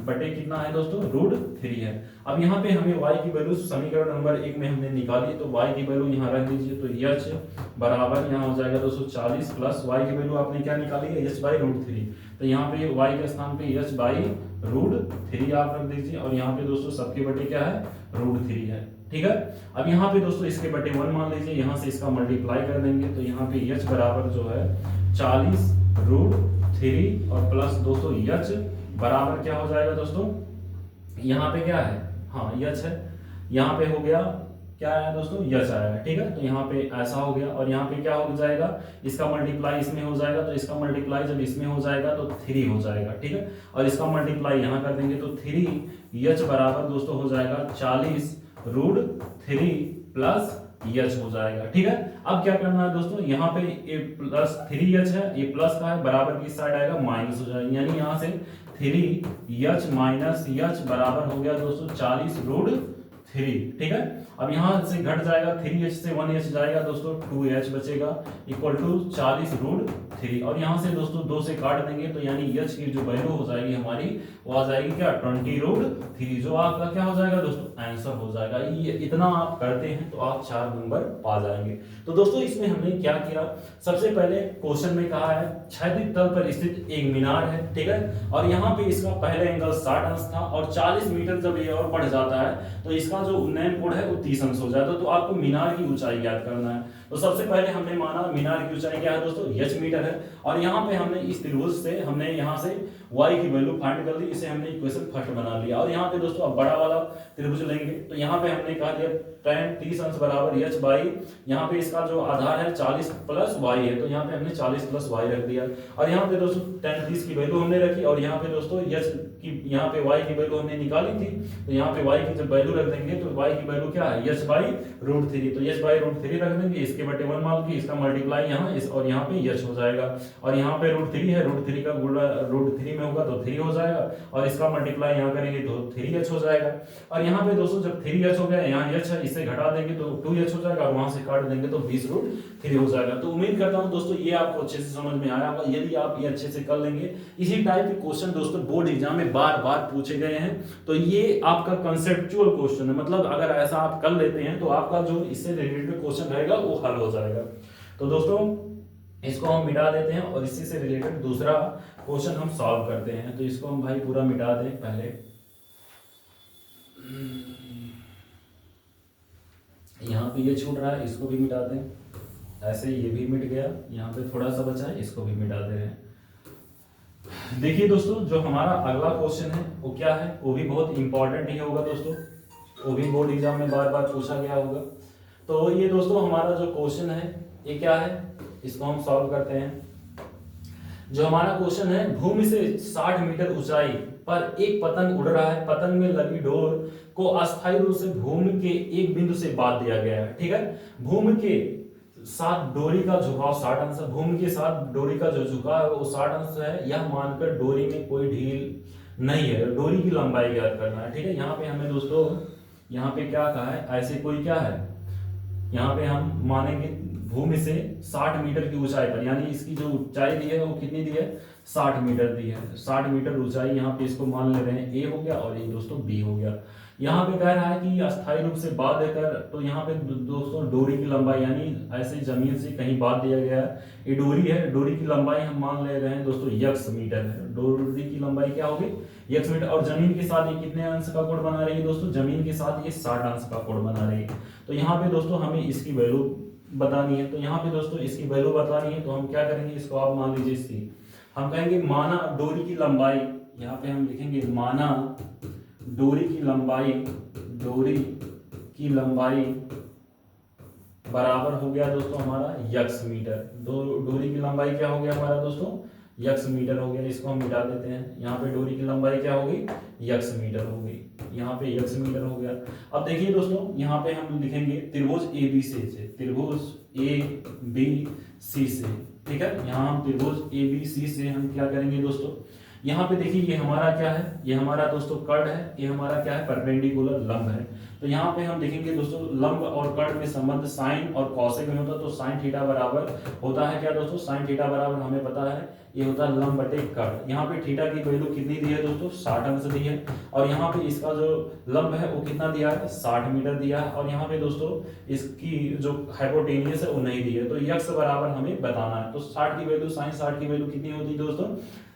बटे कितना है दोस्तों? √3 है। अब यहाँ पे हमें y की वैल्यू समीकरण नंबर 1 में हमने निकाली, तो y की वैल्यू यहाँ रख दीजिए। तो यच बराबर यहाँ हो जाएगा दोस्तों 40 प्लस y की वैल्यू आपने क्या निकाली है? h/√3। तो यहाँ पे y के स्थान पे h/√3 आप रख दीजिए, और यहाँ पे दोस्तों सबके बटे क्या है? √3 है, ठीक है। अब यहाँ पे दोस्तों इसके बटे 1 मान लीजिए, यहाँ से इसका मल्टीप्लाई कर देंगे, तो यहाँ पे h बराबर जो है 40√3 और प्लस दोस्तों यच बराबर क्या हो जाएगा दोस्तों? यहाँ पे क्या है? हाँ यच है, यहाँ पे हो गया क्या आया दोस्तों? यच आया है, ठीक है। तो यहाँ पे ऐसा हो गया, और यहाँ पे क्या हो जाएगा? इसका मल्टीप्लाई इसमें हो जाएगा, तो इसका मल्टीप्लाई जब इसमें हो जाएगा तो 3 हो जाएगा, ठीक है। और इसका मल्टीप्लाई यहाँ कर देंगे तो 3 यच बराबर दोस्तों हो जाएगा 40√3 प्लस यच हो जाएगा, ठीक है। अब क्या करना है दोस्तों? यहाँ पे ए प्लस 3 यच है, ये प्लस का है, बराबर की साइड आएगा माइनस हो जाएगा, यानी यहाँ से 3 यच माइनस यच बराबर हो गया दोस्तों 40√3, ठीक है। अब यहाँ से घट जाएगा, 3h से 1h जाएगा दोस्तों, 2h बचेगा इक्वल टू 40√3, और यहाँ से दोस्तों 2 से काट देंगे, तो यानी h की जो वैल्यू हो जाएगी हमारी वो आ जाएगी क्या? 20√3, जो आपका क्या हो जाएगा दोस्तों? आंसर हो जाएगा। ये इतना आप करते हैं तो आप 4 नंबर पा जाएंगे। तो दोस्तों इसमें हमने क्या किया? सबसे पहले क्वेश्चन में कहा है क्षैतिज तल पर स्थित एक मीनार है, ठीक है, और यहाँ पे इसका पहले एंगल 60 अंश था, और 40 मीटर जब ये और बढ़ जाता है तो इसका जो उन्नयन कोण है वो 30 अंश हो जाता है। तो आपको मीनार की ऊंचाई ज्ञात करना है। तो सबसे पहले हमने माना मीनार की ऊंचाई क्या है दोस्तों? h मीटर है, और यहाँ पे हमने इस त्रिभुज से हमने यहाँ से y की वैल्यू फाइंड कर ली, इसे हमने इक्वेशन फर्स्ट बना लिया। और यहाँ पे दोस्तों अब बड़ा वाला त्रिभुज लेंगे, तो यहाँ पे हमने कहा दिया tan 30 अंश बराबर h बाई, यहाँ पे इसका जो आधार है 40 प्लस y है, तो यहाँ पे हमने 40 प्लस y रख दिया। और यहाँ पे दोस्तों tan 30 की वैल्यू हमने रखी, और यहाँ पे दोस्तों h की यहाँ पे y की वैल्यू हमने निकाली थी, तो यहाँ पे y की जब वैल्यू रख देंगे तो y की वैल्यू क्या है? h/√3, तो h/√3 रख देंगे, इसके बटे 1 मान के इसका मल्टीप्लाई यहाँ इस, और यहाँ पे h हो जाएगा, और यहाँ पे √3 है, √3 का गुणा √3 में होगा तो 3 हो जाएगा, और इसका मल्टीप्लाई यहाँ करेंगे तो 3h हो जाएगा। और यहाँ पे दोस्तों जब 3h हो गया, यहाँ h है, इससे घटा देंगे तो 2h हो जाएगा, और वहां से काट देंगे तो 20√3 हो जाएगा। तो उम्मीद करता हूँ दोस्तों ये आपको अच्छे से समझ में आया होगा। यदि आप ये अच्छे से कर लेंगे, इसी टाइप के क्वेश्चन दोस्तों बोर्ड एग्जाम में बार बार पूछे गए हैं, तो ये आपका कंसेप्चुअल क्वेश्चन है, मतलब अगर ऐसा आप कर लेते हैं तो आपका जो इससे रिलेटेड क्वेश्चन रहेगा वो हल हो जाएगा। तो दोस्तों इसको हम मिटा देते हैं, और इसी से रिलेटेड दूसरा क्वेश्चन हम सॉल्व करते हैं। तो इसको हम भाई पूरा मिटा दें पहले, यहाँ पे ये छूट रहा है, इसको भी मिटा दें, ऐसे ये भी मिट गया, यहाँ पे थोड़ा सा बचा है, इसको भी मिटा दे रहे हैं। देखिए दोस्तों जो हमारा अगला क्वेश्चन है वो क्या है, वो भी बहुत इंपॉर्टेंट ही होगा दोस्तों, वो भी बोर्ड एग्जाम में बार बार पूछा गया होगा। तो ये दोस्तों हमारा जो क्वेश्चन है ये क्या है, इसको हम सॉल्व करते हैं। जो हमारा क्वेश्चन है, भूमि से 60 मीटर ऊंचाई पर एक पतंग उड़ रहा है, पतंग में लगी डोर को अस्थायी रूप से भूमि के एक बिंदु से बांध दिया गया है, ठीक है। भूमि के साथ डोरी का झुकाव 60 अंश है, भूमि के साथ डोरी का जो झुकाव है वो 60 अंश है, यह मानकर डोरी में कोई ढील नहीं है, डोरी की लंबाई ज्ञात करना है, ठीक है। यहाँ पे हमें दोस्तों यहाँ पे क्या कहा है, ऐसे कोई क्या है, यहाँ पे हम मानेंगे भूमि से 60 मीटर की ऊंचाई पर, यानी इसकी जो ऊंचाई दी है वो कितनी दी है, 60 मीटर दी है। 60 मीटर ऊंचाई यहाँ पे इसको मान ले रहे हैं ए हो गया और ये दोस्तों बी हो गया। यहाँ पे कह रहा है कि अस्थायी रूप से बांध देकर, तो यहाँ पे दोस्तों डोरी की लंबाई, यानी ऐसे जमीन से कहीं बांध दिया गया है, ये डोरी है, डोरी की लंबाई हम मान ले रहे हैं दोस्तों यक्स मीटर है। डोरी की लंबाई क्या होगी, यक्स मीटर। और जमीन के साथ ये कितने अंश का कोण बना रही है दोस्तों, जमीन के साथ ये 60 अंश का कोण बना रही है। तो यहाँ पे दोस्तों हमें इसकी वैल्यू बतानी है, तो यहाँ पे दोस्तों इसकी वैल्यू बतानी है, तो हम क्या करेंगे, इसको आप मान लीजिए इसकी, हम कहेंगे माना डोरी की लंबाई, यहाँ पे हम लिखेंगे माना डोरी की लंबाई, डोरी की लंबाई बराबर हो गया दोस्तों हमारा यक्स मीटर। डोरी की लंबाई क्या हो गया हमारा दोस्तों, यक्स मीटर हो गया। इसको हम मिटा देते हैं, यहाँ पे डोरी की लंबाई क्या होगी, यक्स मीटर हो गई, यहाँ पे यक्स मीटर हो गया। अब देखिए दोस्तों, यहाँ पे हम लिखेंगे त्रिभुज ए बी सी से, त्रिभुज ए बी सी से, ठीक है। यहाँ हम त्रिभुज ए बी सी से हम क्या करेंगे दोस्तों, यहाँ पे देखिए ये हमारा क्या है, ये हमारा दोस्तों कर्ण है, ये हमारा क्या है, परपेंडिकुलर लंब है। तो यहाँ पे हम देखेंगे दोस्तों लंब और कर्ण में संबंध साइन और कॉसेक में होता है, तो साइन थीटा बराबर होता है क्या दोस्तों, साइन थीटा बराबर हमें पता है ये होता है लंब बटे कर्ण। यहाँ पे थीटा की वैल्यू कितनी दी है दोस्तों, 60 अंश दी है, और यहाँ पे इसका जो लंब है वो कितना दिया है, 60 मीटर दिया है, और यहाँ पे दोस्तों इसकी जो हाइपोटेनियस है वो नहीं दी है, तो यक्स बराबर हमें बताना है। तो 60 की वैल्यू, साइन 60 की वैल्यू कितनी होती है दोस्तों,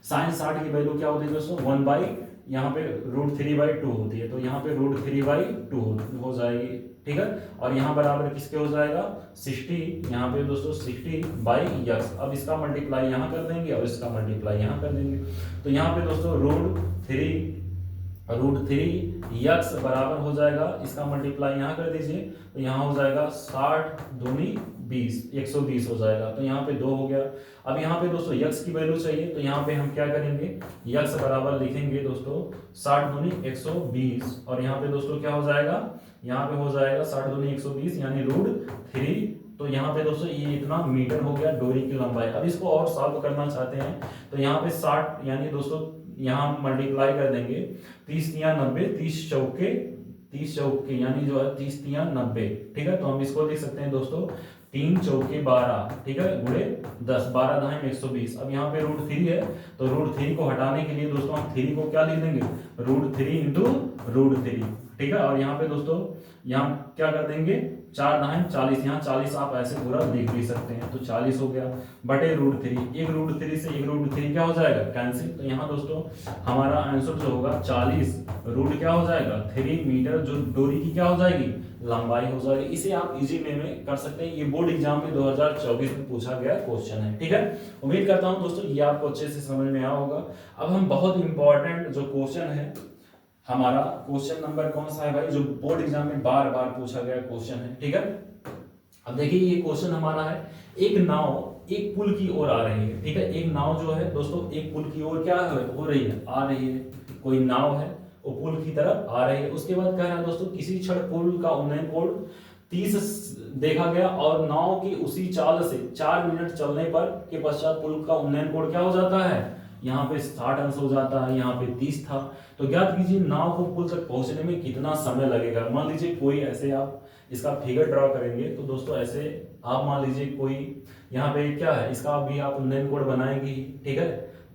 साइन 60 की वैल्यू क्या होती है दोस्तों, 1 बाई यहाँ पे √3/2 होती है, तो यहाँ पे √3/2 हो जाएगी, ठीक है। और यहाँ बराबर किसके हो जाएगा, 60, यहाँ पे दोस्तों 60/x। अब इसका मल्टीप्लाई यहाँ कर देंगे और इसका मल्टीप्लाई यहाँ कर देंगे, तो यहाँ पे दोस्तों √3x बराबर हो जाएगा, इसका मल्टीप्लाई यहाँ कर दीजिए, तो यहाँ हो जाएगा 60 दूनी 20, 120 हो जाएगा, तो यहाँ पे 2 हो गया। अब यहाँ पे दोस्तों यक्स की वैल्यू चाहिए, तो यहाँ पे हम क्या करेंगे, यक्स बराबर लिखेंगे दोस्तों 60 दूनी 120, और यहाँ पे दोस्तों क्या हो जाएगा, यहाँ पे हो जाएगा 60 दूनी 120 यानी √3। तो यहाँ पे दोस्तों ये इतना मीटर हो गया डोरी की लंबाई। अब इसको और सॉल्व करना चाहते हैं, तो यहाँ पे 60 यानी दोस्तों यहाँ मल्टीप्लाई कर देंगे, 30 तिया 90, 30 चौके यानी जो है 30 तिया 90, ठीक है। तो हम इसको लिख सकते हैं दोस्तों 3 चौके 12, ठीक है, गुणे 10, 12 दाएं 120। अब यहाँ पे √3 है, तो √3 को हटाने के लिए दोस्तों हम 3 को क्या लिख देंगे, √3 इंटू √3, ठीक है। और यहाँ पे दोस्तों यहाँ क्या कर देंगे, 4 दाएं 40, यहाँ 40 आप ऐसे पूरा लिख भी सकते हैं, तो 40 हो गया बटे √3। एक √3 से एक √3 क्या हो जाएगा, कैंसिल। तो यहाँ दोस्तों हमारा आंसर जो होगा 40 रूट क्या हो जाएगा 3 मीटर, जो डोरी की क्या हो जाएगी, लंबाई हो जाएगी। इसे आप इजी वे में कर सकते हैं, ये बोर्ड एग्जाम में 2024 में पूछा गया क्वेश्चन है, ठीक है। उम्मीद करता हूं दोस्तों ये आपको अच्छे से समझ में आया होगा। अब हम बहुत इंपॉर्टेंट जो क्वेश्चन है हमारा, क्वेश्चन नंबर कौन सा है भाई, जो बोर्ड एग्जाम में बार बार पूछा गया क्वेश्चन है, ठीक है। अब देखिए ये क्वेश्चन हमारा है, एक नाव एक पुल की ओर आ रही है, ठीक है। एक नाव जो है दोस्तों एक पुल की ओर क्या हो रही है, आ रही है, कोई नाव है वो पुल की तरफ आ रही है। उसके बाद कह रहा है दोस्तों किसी क्षण पुल का उन्नयन कोण 30 देखा गया, और नाव की उसी चाल से 4 मिनट चलने पर के पश्चात पुल का उन्नयन कोण क्या हो जाता है, यहाँ पे 60 अंश हो जाता है, यहाँ पे 30 था। तो ज्ञात कीजिए नाव को पुल तक पहुंचने में कितना समय लगेगा। मान लीजिए कोई ऐसे आप इसका फिगर ड्रॉ करेंगे, तो दोस्तों ऐसे आप मान लीजिए कोई यहाँ पे क्या है, इसका भी आप उन्नयन कोण बनाएंगे, ठीक है,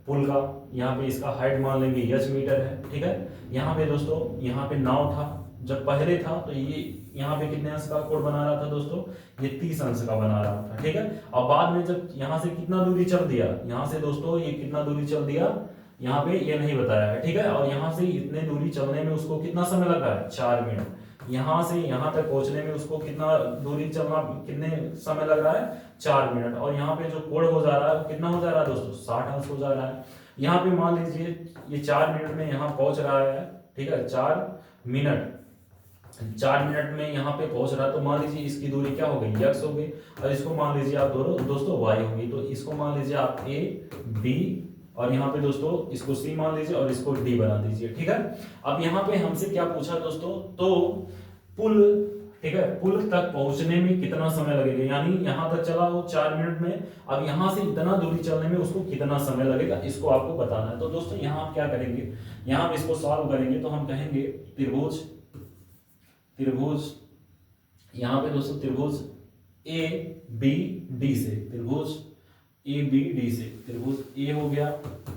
पुल का। यहाँ पे इसका हाइट मान लेंगे h मीटर है, ठीक है। यहाँ पे दोस्तों यहाँ पे नाव था, जब पहले था तो ये यहाँ पे कितने अंश का कोण बना रहा था दोस्तों, ये 30 अंश का बना रहा था, ठीक है। और बाद में जब यहाँ से कितना दूरी चल दिया, यहाँ से दोस्तों ये कितना दूरी चल दिया, यहाँ पे ये नहीं बताया है, ठीक है। और यहाँ से इतने दूरी चलने में उसको कितना समय लगा है, 4 मिनट। यहाँ से यहाँ तक पहुंचने में उसको कितना दूरी चलना, कितने समय लग रहा है, 4 मिनट। और यहाँ पे जो कोण हो जा रहा है कितना हो जा रहा है दोस्तों, 60 अंश हो जा रहा है। यहाँ पे मान लीजिए ये 4 मिनट में यहाँ पहुंच रहा है, ठीक है, 4 मिनट में यहाँ पे पहुंच रहा है, तो मान लीजिए इसकी दूरी क्या हो गई, x हो गई, और इसको मान लीजिए आप दोस्तों y होगी। तो इसको मान लीजिए आप a b, और यहाँ पे दोस्तों इसको c मान लीजिए और इसको d बना दीजिए, ठीक है। अब यहाँ पे हमसे क्या पूछा दोस्तों, तो पुल, ठीक है, पुल तक पहुंचने में कितना समय लगेगा, यानी यहाँ तक चला वो 4 मिनट में, अब यहाँ से इतना दूरी चलने में उसको कितना समय लगेगा, इसको आपको बताना है। तो दोस्तों यहाँ आप क्या करेंगे, यहाँ हम इसको सॉल्व करेंगे, तो हम कहेंगे त्रिभुज, यहाँ पे दोस्तों त्रिभुज ए बी डी से, त्रिभुज ए बी डी से त्रिभुज ए हो गया,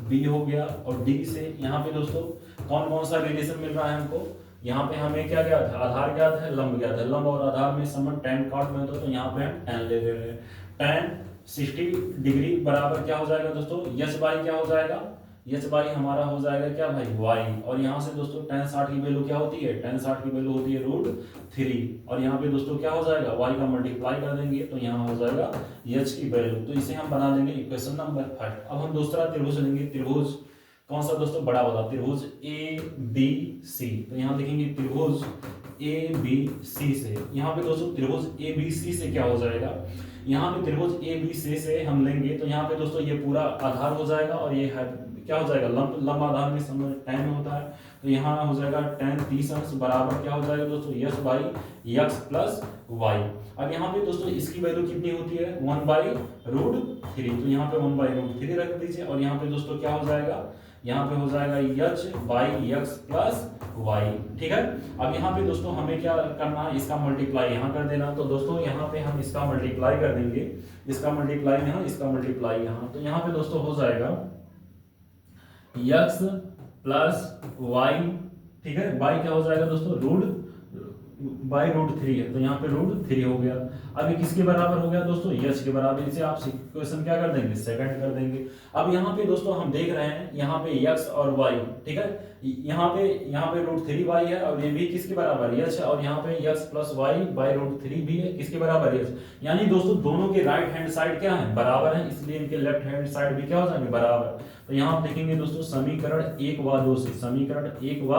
बी हो गया और डी से यहाँ पे दोस्तों कौन कौन सा रिलेशन मिल रहा है हमको, यहाँ पे हमें क्या ज्ञात है, आधार ज्ञात है, लंब ज्ञात है। लंब और आधार में संबंध tan cot में होता है, तो यहाँ पे हम tan ले रहे हैं। tan 60 डिग्री बराबर क्या हो जाएगा दोस्तों, यच बाई क्या हो जाएगा, यच बाई हमारा हो जाएगा क्या भाई y। और यहाँ से दोस्तों tan 60 की वैल्यू क्या होती है, tan 60 की वैल्यू होती है √3। और यहाँ पे दोस्तों क्या हो जाएगा, y का मल्टीप्लाई कर देंगे तो यहाँ हो जाएगा h की वैल्यू। तो इसे हम बना देंगे इक्वेशन नंबर 5। अब हम दूसरा त्रिभुज लेंगे, त्रिभुज कौन सा दोस्तों, बड़ा वाला त्रिभुज ए बी सी। तो यहाँ देखेंगे त्रिभुज ए बी सी से, यहाँ पे दोस्तों त्रिभुज ए बी सी से क्या हो जाएगा, यहाँ पे त्रिभुज ए बी सी से हम लेंगे तो यहाँ पे दोस्तों ये पूरा आधार हो जाएगा और ये है क्या हो जाएगा, लंब आधार में समय tan में होता है। तो यहाँ हो जाएगा tan 30 अंश बराबर क्या हो जाएगा दोस्तों, yes by x plus y। अब यहाँ पे दोस्तों इसकी वैल्यू कितनी होती है, 1/√3। तो यहाँ पे 1/√3 रख दीजिए और यहाँ पे दोस्तों क्या हो जाएगा, यहाँ पे हो जाएगा h by x plus y। ठीक है। अब यहाँ पे दोस्तों हमें क्या करना है, इसका मल्टीप्लाई यहाँ कर देना। तो दोस्तों यहाँ पे हम इसका मल्टीप्लाई कर देंगे, इसका मल्टीप्लाई यहाँ, इसका मल्टीप्लाई यहाँ। तो यहाँ पे दोस्तों हो जाएगा x प्लस y। ठीक है, y क्या हो जाएगा दोस्तों, √3 है तो यहाँ पे √3 हो गया। अब ये किसके बराबर हो गया दोस्तों, यच के बराबर। इसे आप इक्वेशन क्या कर देंगे, सेकंड कर देंगे। अब यहाँ पे दोस्तों हम देख रहे हैं यहाँ पे x और y, ठीक है, यहाँ पे √3y है और ये भी किसके बराबर, यच है। और यहाँ पे x प्लस y बाई √3 भी है, किसके बराबर, यच। यानी दोस्तों दोनों के राइट हैंड साइड क्या है, बराबर है, इसलिए इनके लेफ्ट हैंड साइड भी क्या हो जाएंगे, बराबर। तो यहाँ आप देखेंगे दोस्तों समीकरण 1 व 2 से, समीकरण 1 व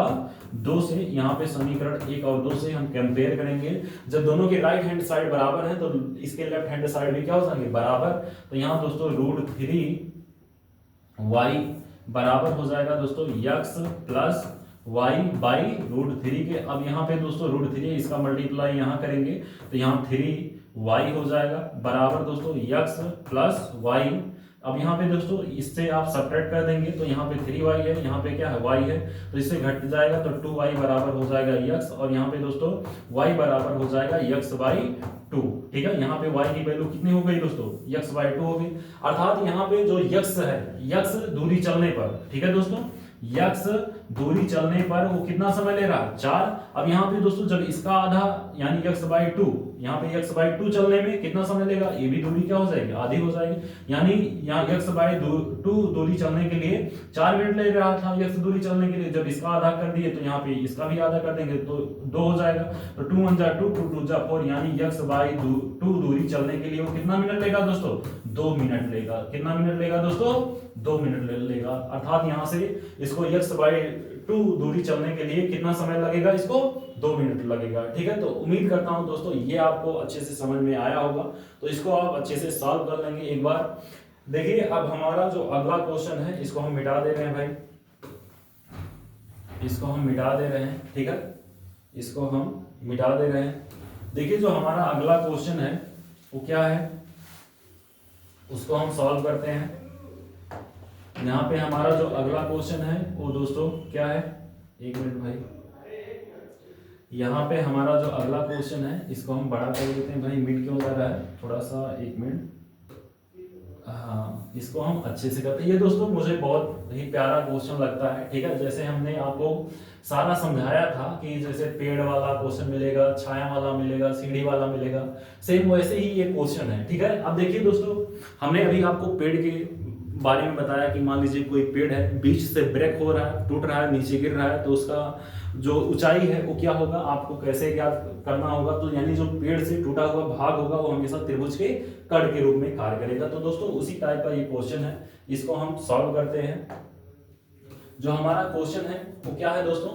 2 से, यहाँ पे समीकरण 1 और 2 से हम कंपेयर करेंगे। जब दोनों के राइट हैंड साइड बराबर है तो इसके लेफ्ट हैंड साइड भी क्या हो जाएंगे, बराबर। तो यहाँ दोस्तों √3y बराबर हो जाएगा दोस्तों x प्लस y बाई √3 के। अब यहाँ पे दोस्तों √3 इसका मल्टीप्लाई यहाँ करेंगे तो यहाँ 3y हो जाएगा बराबर दोस्तों x प्लस y। अब यहाँ पे दोस्तों इससे आप सब्ट्रैक्ट कर देंगे तो यहाँ पे 3y है, यहाँ पे क्या है, y है, तो इससे घट जाएगा तो 2y बराबर हो जाएगा x। और यहाँ पे दोस्तों y बराबर हो जाएगा x बाई 2। ठीक है, यहाँ पे y की वैल्यू कितनी हो गई दोस्तों, x बाई 2 हो गई। अर्थात यहाँ पे जो x है, x दूरी चलने पर, ठीक है दोस्तों, x दूरी चलने पर वो कितना समय ले रहा है, 4। अब यहाँ पे दोस्तों जब इसका आधा यानी x बाई 2, यहाँ पे x बाई 2 चलने में कितना समय लेगा, ये भी दूरी क्या हो जाएगी, आधी हो जाएगी। यानी यहाँ x बाई 2 दूरी चलने के लिए 4 मिनट ले रहा था x दूरी चलने के लिए, जब इसका आधा कर दिए तो यहाँ पे इसका भी आधा कर देंगे तो 2 हो जाएगा। तो 2 1 जा 2, 2 2 जा 4, यानी x बाई 2 दूरी चलने के लिए वो कितना मिनट लेगा दोस्तों, 2 मिनट लेगा। कितना मिनट लेगा दोस्तों, 2 मिनट लेगा। अर्थात यहाँ से इसको x बाई 2 दूरी चलने के लिए कितना समय लगेगा, इसको 2 मिनट लगेगा। ठीक है, तो उम्मीद करता हूं दोस्तों ये आपको अच्छे से समझ में आया होगा। तो इसको आप अच्छे से सॉल्व कर लेंगे एक बार। देखिए अब हमारा जो अगला क्वेश्चन है इसको हम मिटा दे रहे हैं भाई, इसको हम मिटा दे रहे हैं। ठीक है, इसको हम मिटा दे रहे हैं। देखिए जो हमारा अगला क्वेश्चन है वो क्या है, उसको हम सॉल्व करते हैं। यहाँ पे हमारा जो अगला क्वेश्चन है वो दोस्तों क्या है, एक मिनट भाई, यहाँ पे हमारा जो अगला क्वेश्चन है इसको हम बड़ा कर देते हैं भाई, मिनट क्यों लग रहा है, थोड़ा सा 1 मिनट। हाँ, इसको हम अच्छे से करते हैं। ये दोस्तों मुझे बहुत ही प्यारा क्वेश्चन लगता है। ठीक है, जैसे हमने आपको सारा समझाया था कि जैसे पेड़ वाला क्वेश्चन मिलेगा, छाया वाला मिलेगा, सीढ़ी वाला मिलेगा, सेम वैसे ही ये क्वेश्चन है। ठीक है, अब देखिए दोस्तों हमने अभी आपको पेड़ के बारे में बताया कि मान लीजिए कोई पेड़ है, बीच से ब्रेक हो रहा है, टूट रहा है, नीचे गिर रहा है, तो उसका जो ऊंचाई है वो क्या होगा, आपको कैसे ज्ञात करना होगा। तो यानी जो पेड़ से टूटा हुआ भाग होगा वो हमेशा त्रिभुज के कड़ के रूप में कार्य करेगा। तो दोस्तों उसी टाइप का ये क्वेश्चन है, इसको हम सॉल्व करते हैं। जो हमारा क्वेश्चन है वो क्या है दोस्तों,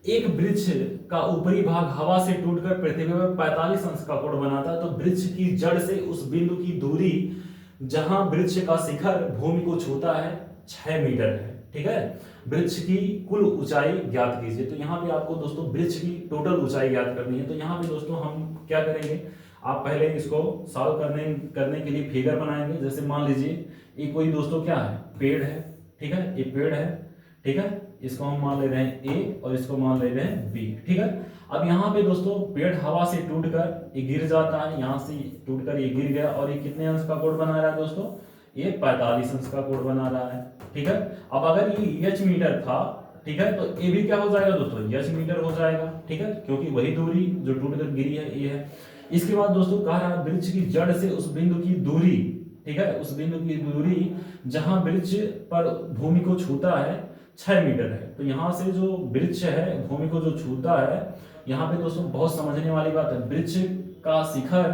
एक वृक्ष का ऊपरी भाग हवा से टूटकर पृथ्वी पर 45 अंश का कोण बनाता है। तो वृक्ष की जड़ से उस बिंदु की दूरी जहां वृक्ष का शिखर भूमि को छूता है 6 मीटर है। ठीक है, वृक्ष की कुल ऊंचाई ज्ञात कीजिए। तो यहाँ पे आपको दोस्तों वृक्ष की टोटल ऊंचाई ज्ञात करनी है। तो यहाँ पे दोस्तों हम क्या करेंगे, आप पहले इसको सॉल्व करने के लिए फिगर बनाएंगे। जैसे मान लीजिए ये कोई दोस्तों क्या है, पेड़ है। ठीक है, ये पेड़ है। ठीक है, इसको हम मान ले रहे हैं ए और इसको मान ले रहे हैं बी। ठीक है, अब यहाँ पे दोस्तों पेड़ हवा से टूटकर ये गिर जाता है, यहाँ से टूटकर ये गिर गया और ये कितने अंश का कोण बना रहा है दोस्तों, ये 45 अंश का कोण बना रहा है। ठीक है, अब अगर ये h मीटर था, ठीक है, तो ये भी क्या हो जाएगा दोस्तों, h मीटर हो जाएगा। ठीक है, क्योंकि वही दूरी जो टूटकर गिरी है ये है। इसके बाद दोस्तों कह रहा है वृक्ष की जड़ से उस बिंदु की दूरी, ठीक है, उस बिंदु की दूरी जहां वृक्ष पर भूमि को छूता है 6 मीटर है। तो यहाँ से जो वृक्ष है भूमि को जो छूता है, यहाँ पे दोस्तों बहुत समझने वाली बात है, वृक्ष का शिखर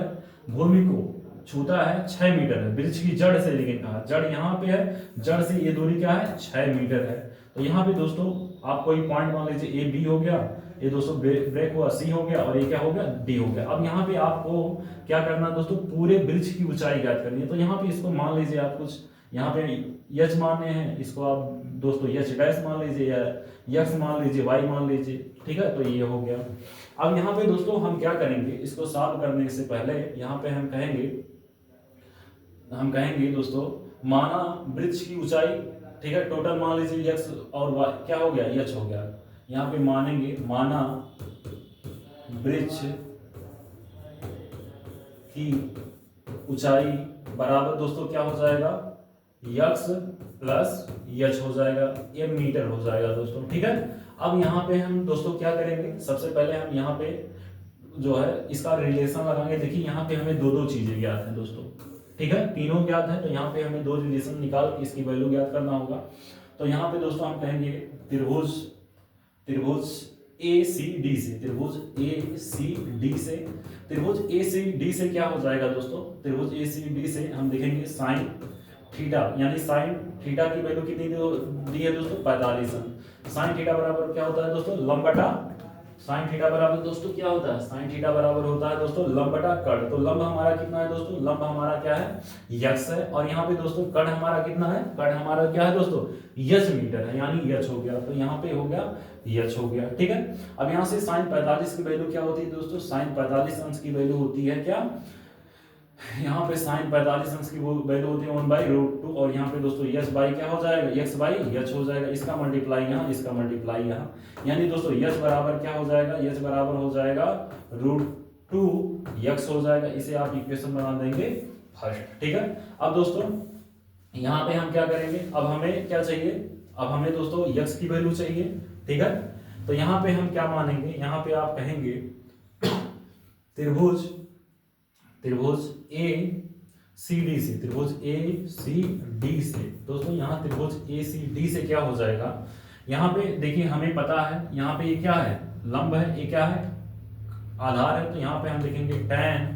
भूमि को छूता है 6 मीटर है, वृक्ष की जड़ से, लेकिन कहा जड़ यहाँ पे है, जड़ से ये दूरी क्या है, 6 मीटर है। तो यहाँ पे दोस्तों आपको ये पॉइंट मान लीजिए ए बी हो गया, ये दोस्तों ब्रेक हुआ सी हो गया और ये क्या हो गया, डी हो गया। अब यहाँ पे आपको क्या करना है दोस्तों, पूरे वृक्ष की ऊंचाई ज्ञात करनी है। तो यहाँ पे इसको मान लीजिए आप कुछ यहाँ पे यच मानने हैं, इसको आप दोस्तों यच डैश मान लीजिए या यक्स मान लीजिए, वाई मान लीजिए। ठीक है, तो ये हो गया। अब यहाँ पे दोस्तों हम क्या करेंगे, इसको सॉल्व करने से पहले यहाँ पे हम कहेंगे दोस्तों माना वृक्ष की ऊंचाई, ठीक है, टोटल मान लीजिए यक्स और वाई क्या हो गया, यच हो गया। यहाँ पे मानेंगे माना वृक्ष की ऊंचाई बराबर दोस्तों क्या हो जाएगा, यक्स प्लस यच हो जाएगा, ये मीटर हो जाएगा दोस्तों। ठीक है, अब यहाँ पे हम दोस्तों क्या करेंगे, सबसे पहले हम यहाँ पे जो है इसका रिलेशन लगाएंगे। देखिए यहाँ पे हमें दो चीजें ज्ञात है दोस्तों, ठीक है, तीनों ज्ञात है, तो यहाँ पे हमें दो रिलेशन निकाल के इसकी वैल्यू ज्ञात करना होगा। तो यहाँ पे दोस्तों हम कहेंगे त्रिभुज ए सी डी से, त्रिभुज ए सी डी से क्या हो जाएगा दोस्तों, त्रिभुज ए सी डी से हम देखेंगे साइन थीटा, यानी साइन थीटा की वैल्यू कितनी दी है दोस्तों, 45। साइन थीटा बराबर क्या होता है दोस्तों, लंब बटा, साइन थीटा बराबर दोस्तों क्या होता है, साइन थीटा बराबर होता है दोस्तों लंब बटा कर्ण। तो लंब हमारा कितना है दोस्तों, लंब हमारा क्या है, यक्स है, और यहाँ पे दोस्तों कर्ण हमारा कितना है, कर्ण हमारा क्या है दोस्तों, यच मीटर है, यानी यच हो गया। तो यहाँ पे हो गया यच हो गया। ठीक है, अब यहाँ से साइन 45 की वैल्यू क्या होती है दोस्तों, साइन 45 अंश की वैल्यू होती है क्या, यहाँ पे साइन 45 अंश की वैल्यू होती है 1/√2, और यहाँ पे दोस्तों यच बाई क्या हो जाएगा, यक्स बाई यच हो जाएगा, इसका मल्टीप्लाई यहाँ, इसका मल्टीप्लाई यहाँ, यानी दोस्तों यच बराबर क्या हो जाएगा, यच बराबर हो जाएगा √2 यक्स हो जाएगा। इसे आप इक्वेशन बना देंगे फर्स्ट। ठीक है, अब दोस्तों यहाँ पे हम क्या करेंगे, अब हमें क्या चाहिए, अब हमें दोस्तों यक्स की वैल्यू चाहिए। ठीक है, तो यहाँ पे हम क्या मानेंगे, यहाँ पे आप कहेंगे त्रिभुज ए सी डी से, त्रिभुज ए सी डी से दोस्तों, यहाँ त्रिभुज ए सी डी से क्या हो जाएगा, यहाँ पे देखिए हमें पता है, यहाँ पे ये क्या है, लंब है, ये क्या है, आधार है। तो यहाँ पे हम देखेंगे tan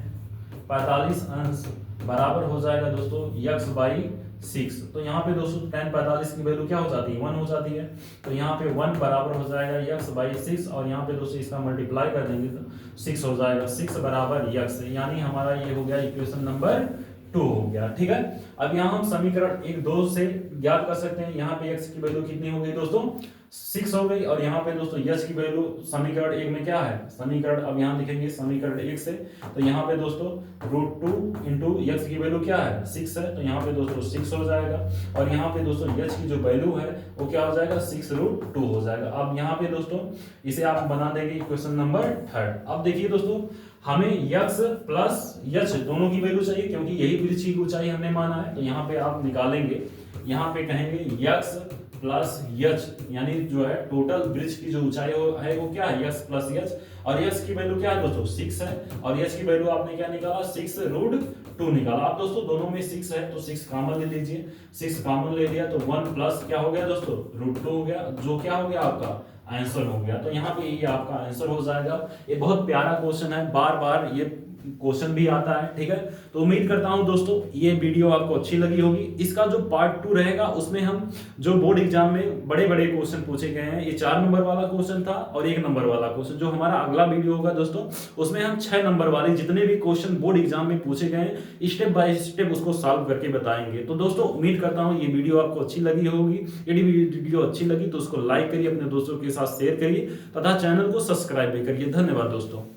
45 अंश बराबर हो जाएगा दोस्तों यक्स बाई 6। तो यहाँ पे दोस्तों tan 45 की वैल्यू क्या हो जाती है, 1 हो जाती है। तो यहाँ पे 1 बराबर हो जाएगा यक्स बाई 6, और यहाँ पे दोस्तों इसका मल्टीप्लाई कर देंगे तो 6 हो जाएगा, 6 बराबर यक्स, यानी हमारा ये हो गया इक्वेशन नंबर 2 हो गया। ठीक है, अब यहाँ हम समीकरण 1-2 से ज्ञात कर सकते हैं। यहाँ पे x की वैल्यू कितनी हो गई दोस्तों, 6 हो गई, और यहाँ पे दोस्तों यच की वैल्यू समीकरण 1 में क्या है, समीकरण अब यहाँ लिखेंगे समीकरण 1 से, तो यहाँ पे दोस्तों √2 इंटू यक्स की वैल्यू क्या है, 6 है, तो यहाँ पे दोस्तों 6 हो जाएगा, और यहाँ पे दोस्तों यच की जो वैल्यू है वो क्या हो जाएगा, 6√2 हो जाएगा। अब यहाँ पे दोस्तों इसे आप बना देंगे इक्वेशन नंबर 3। अब देखिए दोस्तों हमें यक्स प्लस यच दोनों की वैल्यू चाहिए, क्योंकि यही वृक्ष की ऊंचाई हमने माना है। तो यहाँ पे आप निकालेंगे, यहाँ पे कहेंगे यक्स प्लस यच, यानी जो है टोटल वृक्ष की जो ऊंचाई है वो क्या है, यक्स प्लस यच, और यक्स की वैल्यू क्या है दोस्तों 6 है, और यच की वैल्यू आपने क्या निकाला, 6√2 निकाला। आप दोस्तों दोनों में 6 है तो 6 कॉमन ले लीजिए, 6 कॉमन ले लिया तो 1 प्लस क्या हो गया दोस्तों √2 हो गया, जो क्या हो गया आपका आंसर हो गया। तो यहाँ पे ये आपका आंसर हो जाएगा। ये बहुत प्यारा क्वेश्चन है, बार बार ये क्वेश्चन भी आता है। ठीक है, तो उम्मीद करता हूं दोस्तों ये वीडियो आपको अच्छी लगी होगी। इसका जो पार्ट 2 रहेगा उसमें हम जो बोर्ड एग्जाम में बड़े बड़े क्वेश्चन पूछे गए हैं, ये 4 नंबर वाला क्वेश्चन था और 1 नंबर वाला क्वेश्चन, जो हमारा अगला वीडियो होगा दोस्तों उसमें हम 6 नंबर वाले जितने भी क्वेश्चन बोर्ड एग्जाम में पूछे गए हैं स्टेप बाय स्टेप उसको सॉल्व करके बताएंगे। तो दोस्तों उम्मीद करता हूँ ये वीडियो आपको अच्छी लगी होगी। यदि वीडियो अच्छी लगी तो उसको लाइक करिए, अपने दोस्तों के साथ शेयर करिए तथा चैनल को सब्सक्राइब भी करिए। धन्यवाद दोस्तों।